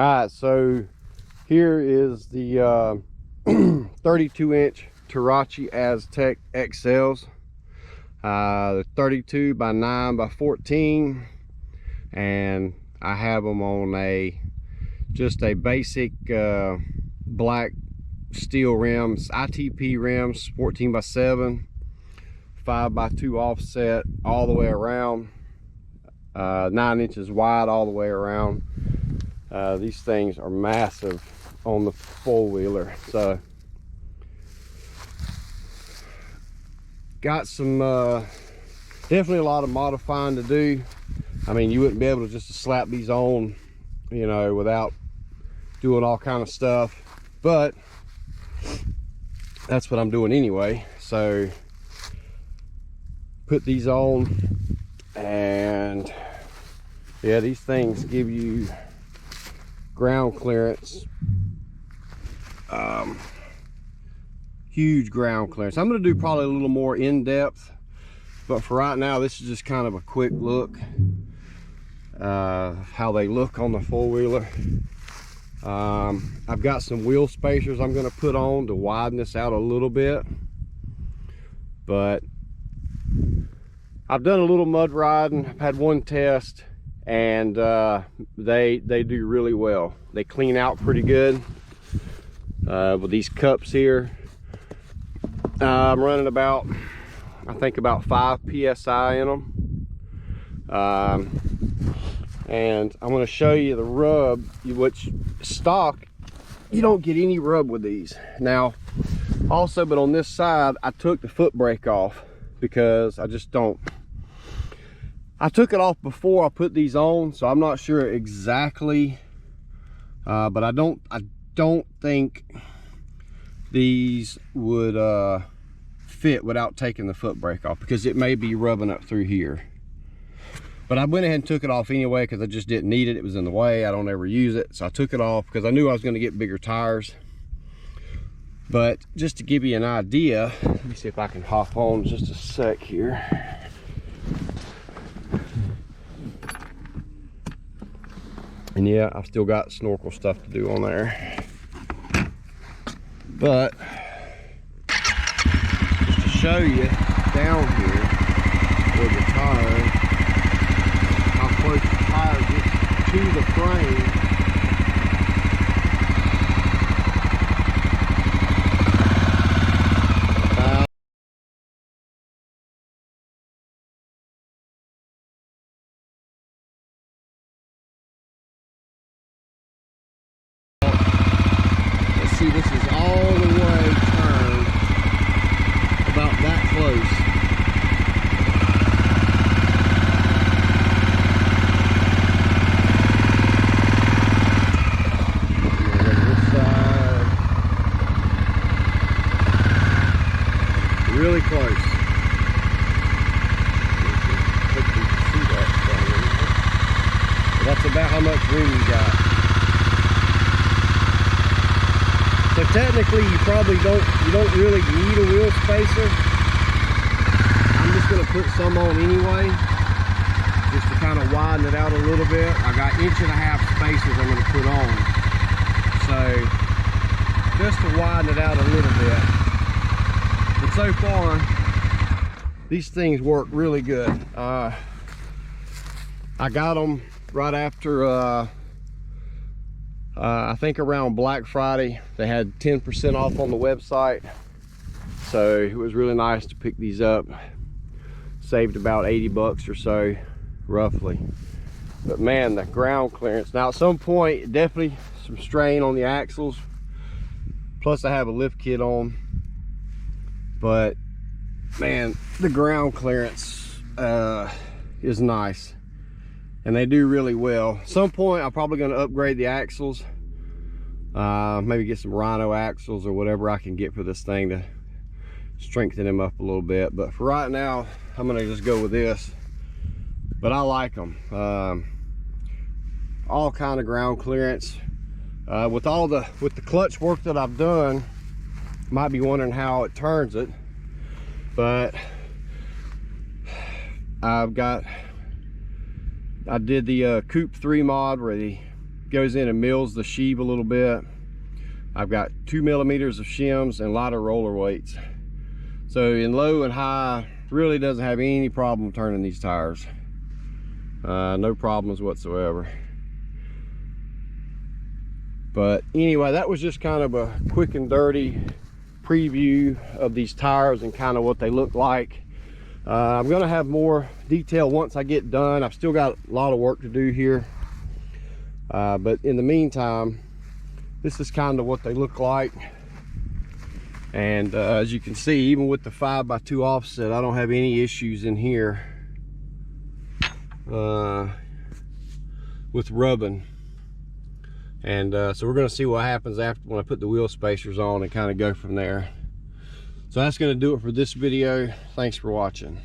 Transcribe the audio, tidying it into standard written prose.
Alright, so here is the 32-inch Terache Aztec XLs. The 32 by 9 by 14, and I have them on just a basic black steel rims, ITP rims, 14 by 7, 5 by 2 offset all the way around, 9 inches wide all the way around. These things are massive on the four-wheeler, so got some definitely a lot of modifying to do. I mean, you wouldn't be able to just slap these on, you know, without doing all kind of stuff, but that's what I'm doing anyway. So put these on, and yeah, these things give you ground clearance, huge ground clearance. I'm going to do probably a little more in-depth, but for right now this is just kind of a quick look how they look on the four-wheeler. I've got some wheel spacers I'm going to put on to widen this out a little bit, but I've done a little mud riding. I've had one test, and they do really well. They clean out pretty good with these cups here. I'm running about, I think about 5 psi in them, and I'm going to show you the rub, which stock you don't get any rub with these. Now also, but on this side I took the foot brake off because I just don't. I took it off before I put these on, so I'm not sure exactly, but I don't think these would fit without taking the foot brake off, because it may be rubbing up through here. But I went ahead and took it off anyway because I just didn't need it. It was in the way. I don't ever use it, so I took it off because I knew I was going to get bigger tires. But just to give you an idea, let me see if I can hop on just a sec here. And yeah, I've still got snorkel stuff to do on there. But just to show you down here where the tire, how close the tire gets to the frame. See, this is all the way turned, about that close. This side, really close. That's about how much room you got. So technically you probably don't really need a wheel spacer. I'm just going to put some on anyway, just to kind of widen it out a little bit. I got 1.5 inch spacers I'm going to put on, so just to widen it out a little bit. But so far these things work really good. I got them right after I think around Black Friday. They had 10% off on the website, so it was really nice to pick these up. Saved about 80 bucks or so roughly. But man, the ground clearance. Now at some point definitely some strain on the axles, plus I have a lift kit on, but man, the ground clearance is nice. And they do really well. At some point I'm probably going to upgrade the axles, maybe get some Rhino axles or whatever I can get for this thing to strengthen them up a little bit. But for right now I'm going to just go with this. But I like them, all kind of ground clearance. With the clutch work that I've done, you might be wondering how it turns it, but I did the Coupe 3 mod where goes in and mills the sheave a little bit. I've got 2 millimeters of shims and a lot of roller weights. So in low and high, really doesn't have any problem turning these tires. No problems whatsoever. But anyway, that was just kind of a quick and dirty preview of these tires and kind of what they look like. I'm gonna have more detail once I get done. I've still got a lot of work to do here. But in the meantime, this is kind of what they look like. And as you can see, even with the 5x2 offset, I don't have any issues in here with rubbing. And so we're going to see what happens after when I put the wheel spacers on and kind of go from there. So that's going to do it for this video. Thanks for watching.